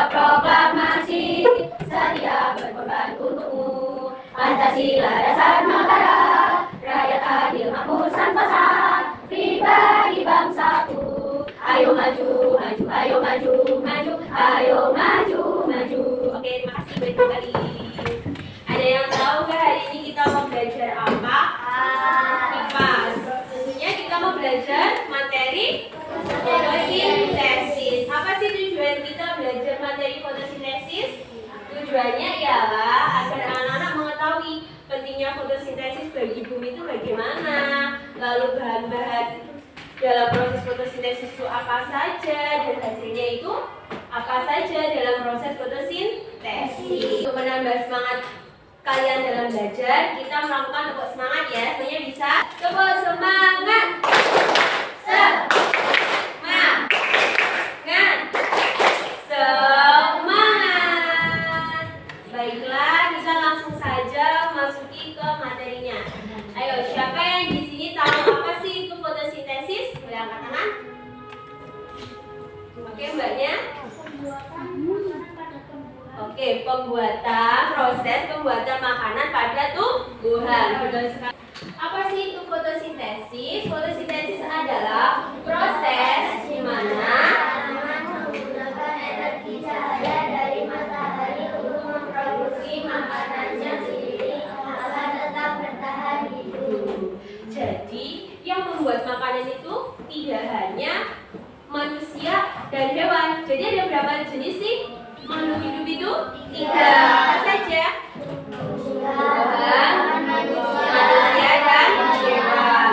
membuat proklamasi setia berkorban untukmu. Pancasila dasar negara, rakyat adil makmur santosa, pribadi bangsaku. Ayo maju, maju, ayo maju, maju, ayo maju, maju. Oke, terima kasih banyak sekali. Ada yang tahu nggak hari ini kita mau belajar apa? IPA. Tentunya kita mau belajar materi fotosintesis. Apa sih tujuan kita belajar materi fotosintesis? Tujuannya ialah agar anak-anak mengetahui pentingnya fotosintesis bagi bumi itu bagaimana, lalu bahan-bahan dalam proses fotosintesis itu apa saja, dan hasilnya itu apa saja dalam proses fotosintesis. Untuk menambah semangat kalian dalam belajar, kita melakukan tepuk semangat ya. Semuanya bisa tepuk semangat. Semangat. Baiklah, kita langsung saja masuki ke materinya. Ayo, siapa yang di sini tahu apa sih itu fotosintesis? Boleh angkat tangan. Oke, mbaknya. Oke, proses pembuatan makanan pada tumbuhan. Betul sekali. Apa sih itu fotosintesis? Fotosintesis adalah proses di mana menggunakan energi cahaya dari matahari untuk memproduksi makanannya sendiri agar tetap bertahan hidup. Jadi, yang membuat makanan itu tidak hanya manusia dan hewan. Jadi ada berapa jenis sih makhluk hidup itu? 3. Apa saja? Tuhan, manusia, dan hewan.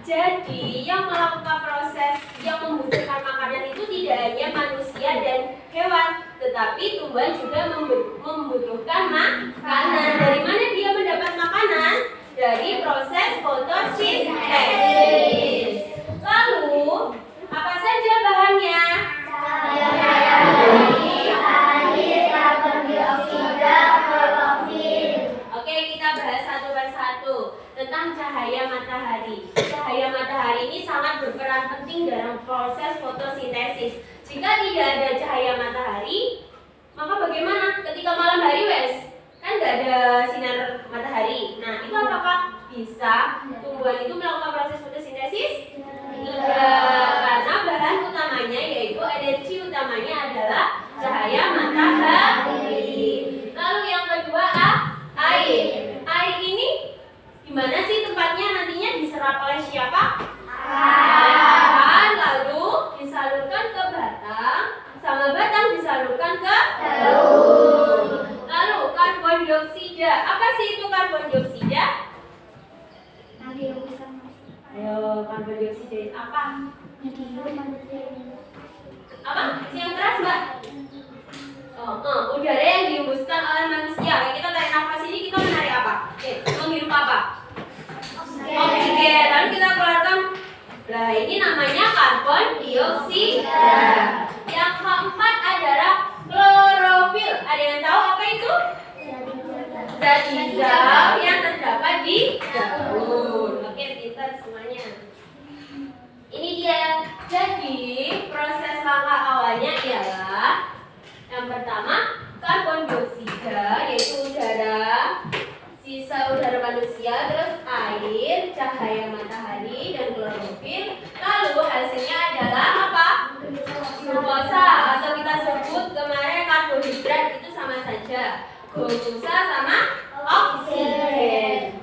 Jadi yang melakukan proses yang membutuhkan makanan itu tidak hanya manusia dan hewan, tetapi tumbuhan juga membutuhkan makanan. Dari mana dia mendapat makanan? Dari proses fotosintesis. Lalu apa saja bahannya? Oke, kita bahas satu persatu tentang cahaya matahari. Cahaya matahari ini sangat berperan penting dalam proses fotosintesis. Jika tidak ada cahaya matahari, maka bagaimana ketika malam hari wes? Kan nggak ada sinar matahari. Nah, itu apakah bisa tumbuhan itu melakukan proses fotosintesis? Tidak, karena bahan utamanya yaitu energi utamanya adalah cahaya matahari. Lalu yang kedua air. Air ini gimana sih tempatnya? Nantinya diserap oleh siapa? Air. Lalu disalurkan ke batang, sama batang disalurkan ke daun. Lalu karbon dioksida. Apa sih itu karbon dioksida? Ayo, karbon dioksida apa? Apa? Yang keras, Mbak? Udara yang dihembuskan oleh manusia. Kayak kita tarik nafas ini, kita menarik apa? Menghirup apa? Oksigen. Lalu kita keluarkan. Nah, ini namanya karbon dioksida. Yang keempat adalah klorofil. Ada yang tahu apa itu? Zat hijau yang terdapat di daun. Oke, pintar semuanya. Ini dia. Jadi, proses langkah awalnya ialah yang pertama, karbon dioksida, yaitu udara, sisa udara manusia, terus air, cahaya matahari, dan klorofil. Lalu hasilnya adalah apa? Glukosa, atau kita sebut kemarin karbohidrat, itu sama saja. Glukosa sama oksigen.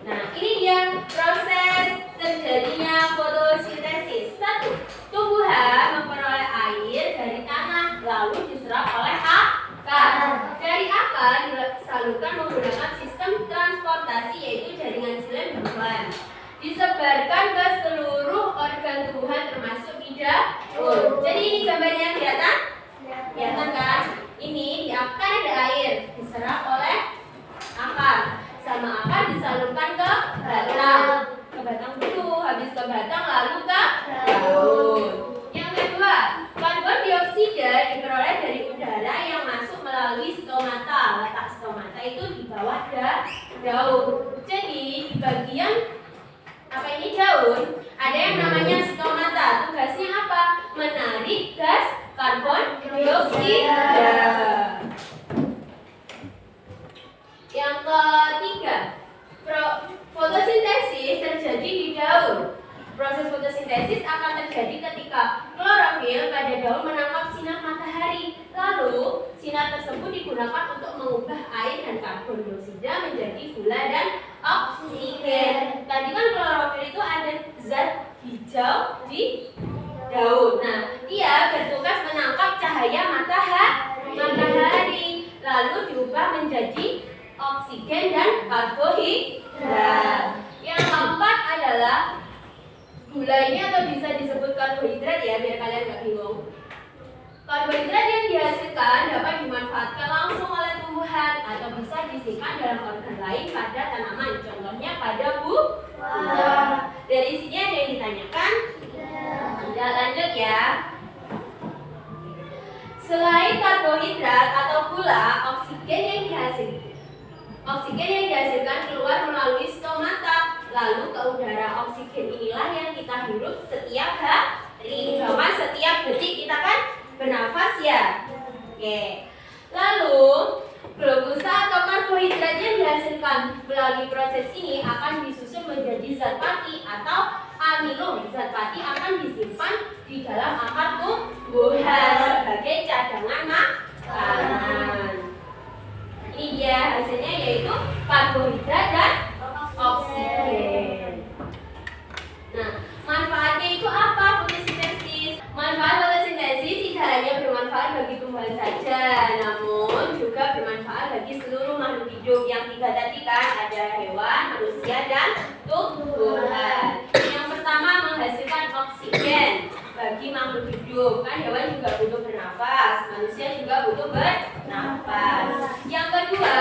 Nah, ini dia proses terjadinya fotosintesis. 1. Tumbuhan memperoleh air dari tanah, lalu diserap oleh akar. Dari akar disalurkan menggunakan sistem transportasi, yaitu jaringan silen berbulan. Disebarkan ke seluruh organ tubuhan termasuk di daun. Jadi ini gambarnya kelihatan? Kelihatan kan? Ini di akar ada air, diserap oleh akar. Sama akar disalurkan ke batang. Ke batang dulu, habis ke batang lalu ke daun. Yang kedua, karbon dioksida diperoleh dari udara yang masuk melalui stomata. Letak stomata itu di bawah daun. Jadi di bagian daun ada yang namanya stomata. Tugasnya apa? Menarik antioksida. Yang ketiga, fotosintesis terjadi di daun. Proses fotosintesis akan terjadi ketika klorofil pada daun menangkap sinar matahari. Lalu, sinar tersebut digunakan untuk mengubah air dan karbon dioksida menjadi gula dan oksigen. Tadi kan klorofil itu ada zat hijau di daun. Nah, dia bertugas menangkap cahaya matahari, lalu diubah menjadi oksigen dan karbohidrat. Yang keempat adalah gula ini, atau bisa disebut karbohidrat ya, biar kalian nggak bingung. Karbohidrat yang dihasilkan dapat dimanfaatkan langsung oleh tumbuhan atau bisa disimpan dalam organ lain pada tanaman. Contohnya pada buah. Dari sini ada yang ditanyakan? Tidak, lanjut ya. Selain karbohidrat atau gula, oksigen yang dihasilkan keluar melalui stomata. Lalu ke udara. Oksigen inilah yang kita hirup setiap hari. Bahkan setiap detik kita kan bernafas ya. Oke. Lalu glukosa atau karbohidrat yang dihasilkan melalui proses ini akan disusun menjadi zat pati atau amilum. Zat pati akan disimpan di dalam akar tumbuhan sebagai cadangan makanan. Ini dia hasilnya, yaitu karbohidrat dan oksigen. Nah, manfaatnya itu apa fotosintesis? Manfaat fotosintesis tidak hanya bermanfaat bagi tumbuhan saja, namun juga bermanfaat bagi seluruh makhluk hidup. Yang tiga tadi kan, ada hewan, manusia, dan tumbuhan. Yang pertama, menghasilkan oksigen bagi makhluk hidup. Kan hewan juga butuh bernafas, manusia juga butuh bernafas. Yang kedua,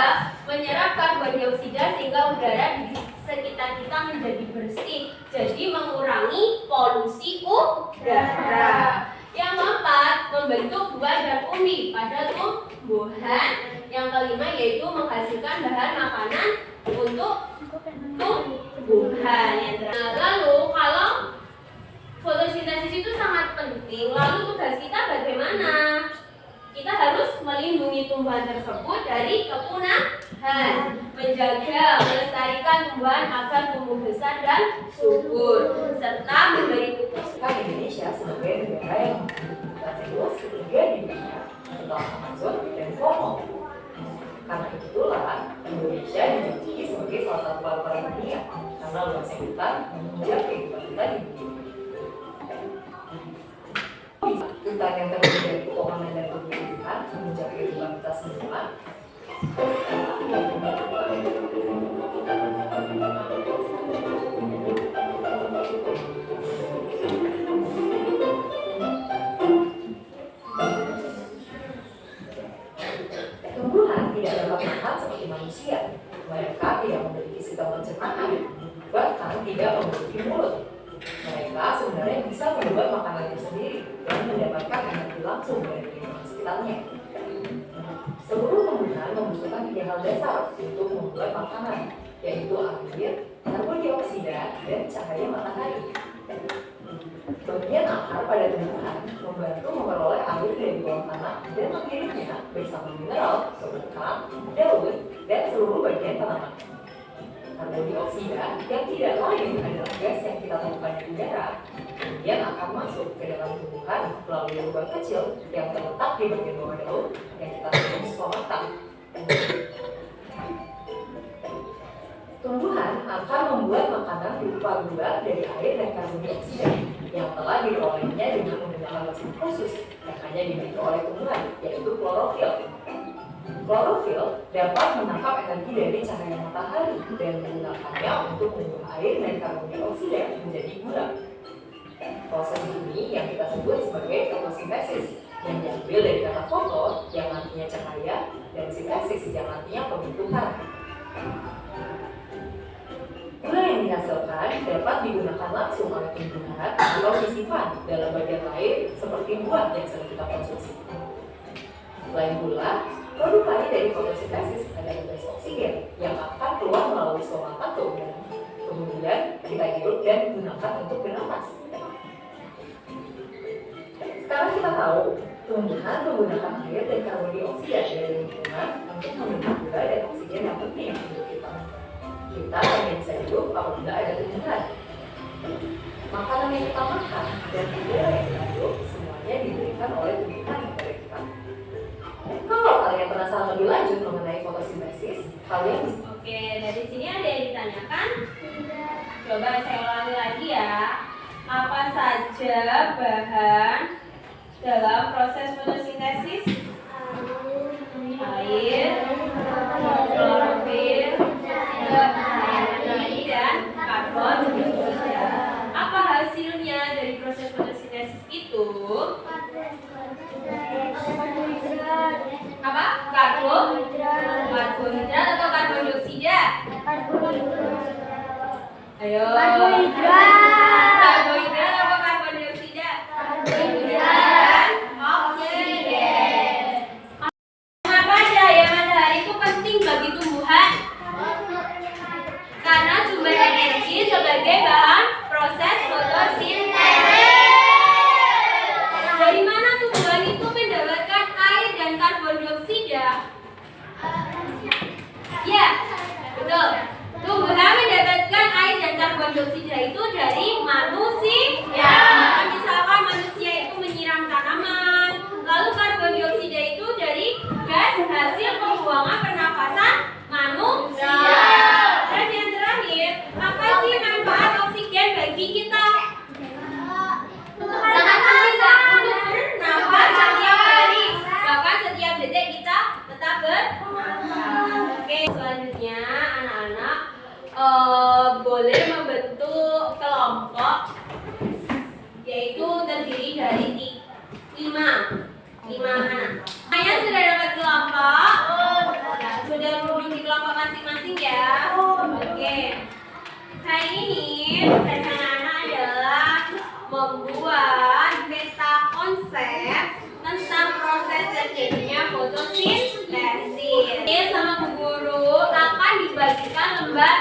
menyerap karbon dioksida sehingga udara di sekitar kita menjadi bersih, jadi mengurangi polusi udara. Yang keempat, membentuk buah dan umbi pada tumbuhan. Yang kelima yaitu menghasilkan bahan makanan untuk tumbuhan. Nah, lalu kalau fotosintesis itu sangat penting, lalu tugas kita bagaimana? Kita harus melindungi tumbuhan tersebut dari kepunahan, menjaga, melestarikan tumbuhan agar tumbuh besar dan subur, serta memberi pupuk. Indonesia sebagai negara yang memiliki luas ketiga di dunia setelah Amazon dan Kongo. Karena itulah Indonesia dijuluki sebagai salah satu paru-paru dunia karena luasnya hutan menunjang kehidupan kita di dunia. Hutan yang terdiri dari pepohonan dan tumbuh-tumbuhan menunjang kehidupan kita semua. Tumbuhan tidak dapat makan seperti manusia. Mereka tidak memiliki sistem pencernaan, bahkan tidak memiliki mulut. Mereka sebenarnya bisa membuat makanannya sendiri dan mendapatkan energi langsung dari lingkungan sekitarnya. Seluruh tumbuhan membutuhkan 3 hal dasar untuk membuat makanan, yaitu air, karbon dioksida, dan cahaya matahari. Bagian akar pada tumbuhan membantu memperoleh air dari bawah tanah dan mengirimnya bersama mineral, seperti daun, dan seluruh bagian tanaman. Karbon dioksida yang tidak lain adalah gas yang kita temukan di udara, kemudian akan masuk ke dalam tumbuhan melalui lubang kecil yang terletak di bagian bawah daun yang kita sebut stomata. Tumbuhan akan membuat makanan berupa gula dari air dan karbon dioksida yang telah diperolehnya dengan menggunakan mesin khusus yang hanya dimiliki oleh tumbuhan, yaitu klorofil. Klorofil dapat menangkap energi dari cahaya matahari dan menggunakannya untuk mengubah air dan karbon dioksida menjadi gula. Proses ini yang kita sebut sebagai fotosintesis, yang diambil dari kata foto yang artinya cahaya dan sintesis yang artinya pembentukan. Gula yang dihasilkan dapat digunakan langsung oleh tumbuhan atau disimpan dalam bagian lain seperti buah yang sering kita konsumsi. Selain gula, produk lain dari fotosintesis adalah gas oksigen yang akan keluar melalui stomata ke udara. Kemudian kita hirup dan gunakan untuk bernafas. Karena kita tahu tumbuhan menggunakan air dan karbon dioksida dari lingkungan untuk membentuk gula dan oksigen yang penting untuk kita. Kita hanya bisa hidup apabila ada tumbuhan. Makanan yang kita makan dan udara yang kita hidup semuanya diberikan oleh tumbuhan kepada kita. Kalau kalian penasaran lebih lanjut mengenai fotosintesis, kalian bisa. Oke, dari sini ada yang ditanyakan? Coba saya ulangi lagi ya. Apa saja bahan dalam proses fotosintesis? Air, klorofil, dan karbon dioksida. Apa hasilnya dari proses fotosintesis itu? Apa? Karbohidrat atau karbon dioksida? Ayo. Karbohidrat atau karbon dioksida? Karbohidrat. Oksigen. Mengapa cahaya matahari itu penting bagi tumbuhan? Karena sumber energi sebagai bahan proses fotosintesis. Dari mana tumbuhan itu mendapatkan air dan karbon dioksida? Ya, betul. Tumbuhan mendapatkan air dan karbon dioksida itu dari manusia. Misalkan manusia itu menyiram tanaman, lalu karbon dioksida itu dari gas hasil pembuangan pernapasan manusia. Dan yang terakhir, apa sih manfaat oksigen bagi kita? Sangat penting untuk bernafas setiap hari, bahkan setiap detik kita tetap bernafas. Oke, selanjutnya anak-anak boleh membentuk kelompok, yaitu terdiri dari 5 anak. Saya sudah dapat kelompok, sudah duduk di kelompok masing-masing ya. Oke, hari ini tugas anak-anak adalah membuat peta konsep tentang proses terjadinya fotosintesis. Sama Bu Guru akan dibagikan lembar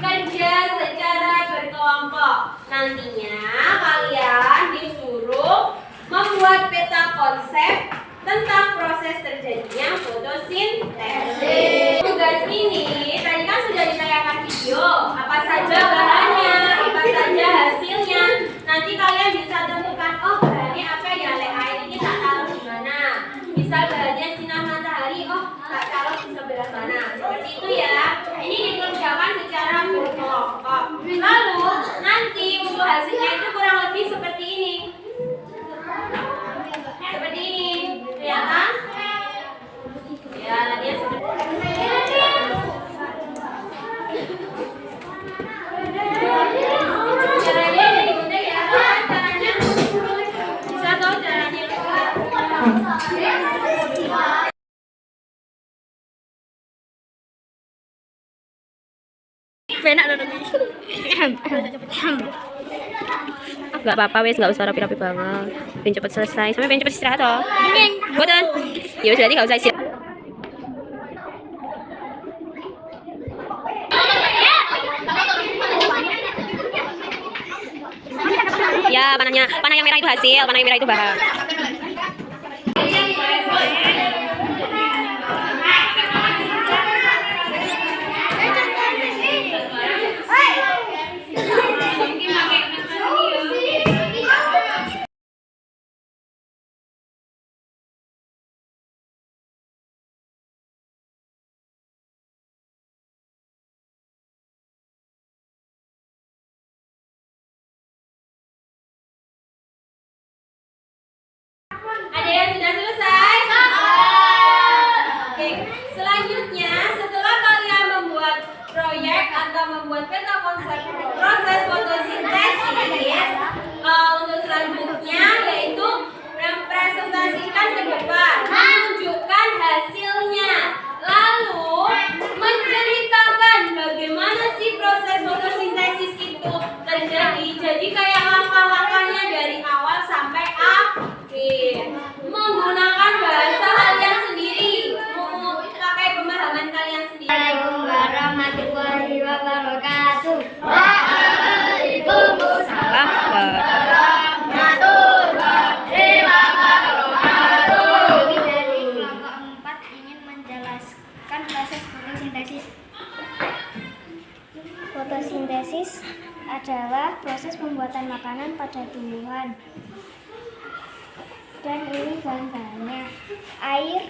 kerja secara berkelompok. Nantinya kalian disuruh membuat peta konsep tentang proses terjadinya fotosintesis. Tugas ini tadi kan sudah ditayangkan video. Apa saja bahannya, apa saja hasilnya. Nanti kalian bisa tentukan, oh bahannya apa ya, air ini tak taruh di mana. Misal bahannya sinar matahari, oh tak taruh di sebelah mana. Seperti itu ya. Ini dikerjakan secara berkelompok. Lalu nanti untuk hasilnya itu kurang lebih seperti ini. Seperti ini, kelihatan? Ya, dia seperti caranya jadi mudah ya. Caranya bisa tahu caranya. Enak dong. Gak apa-apa wes, gak usah rapi-rapi banget. Pengen cepet selesai, sampai pengen cepet istirahat toh. Boten. Ya wes berarti gak usah istirahat. Ya, panah yang merah itu hasil, panah yang merah itu bahan. Ada yang sudah selesai? Oke, selanjutnya setelah kalian membuat proyek atau membuat peta konsep proses fotosintesis, untuk selanjutnya yaitu mempresentasikan ke depan, menunjukkan hasilnya, lalu menceritakan bagaimana sih proses fotosintesis itu terjadi. Jadi kayak langkah-langkahnya dari awal sampai akhir, menggunakan bahasa kalian sendiri, pakai pemahaman kalian sendiri. Assalamualaikum warahmatullahi wabarakatuh. adalah proses pembuatan makanan pada tumbuhan. Dan ini bahan-bahannya. Air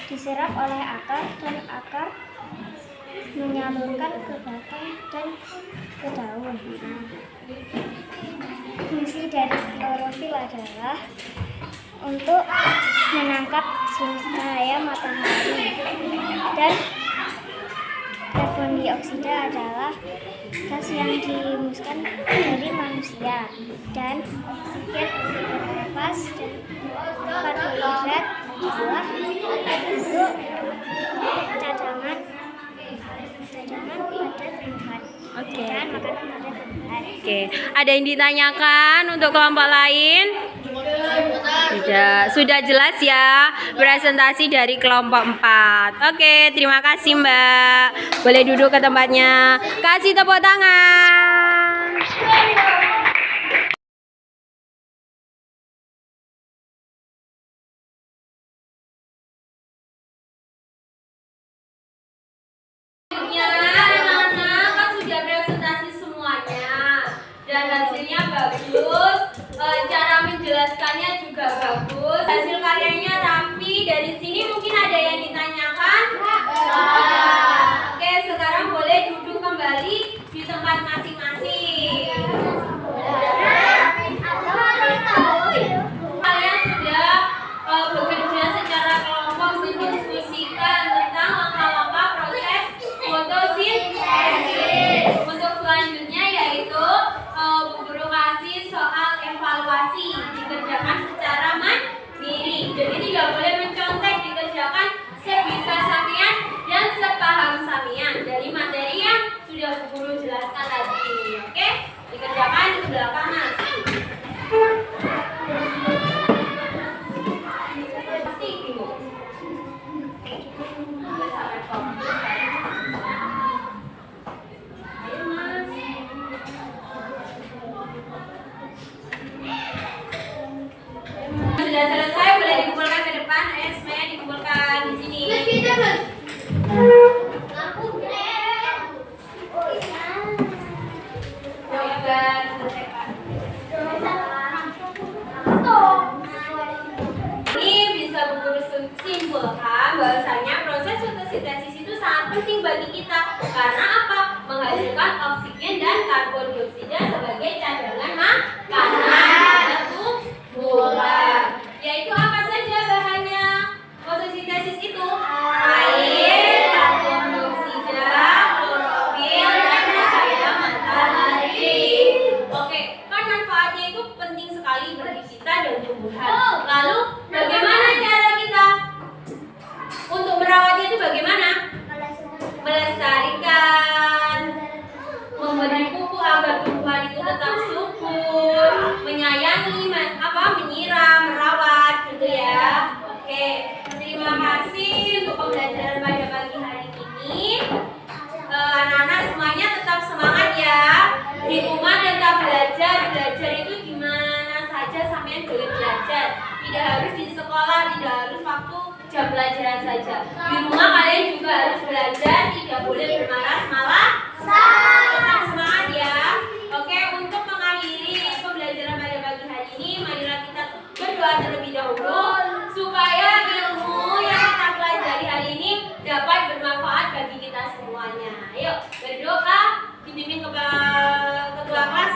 diserap oleh akar dan akar menyalurkan ke batang dan ke daun. Fungsi dari klorofil adalah untuk menangkap cahaya matahari, dan karbon dioksida adalah gas yang dihembuskan dari manusia, dan oksigen nafas, dan karbohidrat adalah untuk cadangan pada tumbuhan. Oke. Dan makanan pada tumbuhan. Oke, ada yang ditanyakan untuk kelompok lain? Sudah jelas ya presentasi dari kelompok 4. Oke, terima kasih Mbak. Boleh duduk ke tempatnya. Kasih tepuk tangan. Anak-anak kan sudah presentasi semuanya dan hasilnya bagus, cara menjelaskannya juga bagus, hasil karyanya rapi. Dari sini mungkin ada yang ditanyakan? Oke, sekarang boleh duduk kembali di tempat masing-masing. Kalian sudah bekerja secara kelompok mendiskusikan tentang langkah-langkah proses fotosintesis. Untuk selanjutnya yaitu Bu Guru kasih soal evaluasi, dikerjakan secara mandiri. Jadi tidak boleh mencontek, dikerjakan sebisa sampean dan sepaham sampean dari materi yang sudah Bu Guru jelaskan tadi. Oke? Dikerjakan di sebelah kanan. Pasti bingung. Sudah selesai, boleh dikumpulkan ke depan. Ayo semuanya dikumpulkan di sini. Jawaban selesaikan. Ini bisa Bu Guru simpulkan bahwasanya proses fotosintesis itu sangat penting bagi kita. Karena apa? Menghasilkan oksigen dan karbon dioksida sebagai cadangan makanan tumbuhan. Yaitu apa saja bahannya? Fotosintesis itu air, karbon dioksida, klorofil, dan cahaya matahari. Oke, kan manfaatnya itu penting sekali bagi kita dan tumbuhan. Lalu bagaimana cara kita untuk merawatnya itu bagaimana? Melestarikan, memberi pupuk agar tumbuhan itu tetap subur, menyayangi, menyiram, merawat, gitu ya. Oke, terima kasih untuk pembelajaran pada pagi hari ini. Anak-anak semuanya tetap semangat ya. Di rumah tetap belajar. Belajar itu gimana saja sampean boleh belajar. Tidak harus di sekolah, tidak harus waktu jam pelajaran saja. Di rumah kalian juga harus belajar, tidak boleh bermalas-malas. Tetap semangat ya. Oke, untuk mengakhiri pembelajaran pada pagi hari ini, marilah kita berdoa terlebih dahulu supaya ilmu yang kita pelajari hari ini dapat bermanfaat bagi kita semuanya. Ayo berdoa, dipimpin ketua kelas.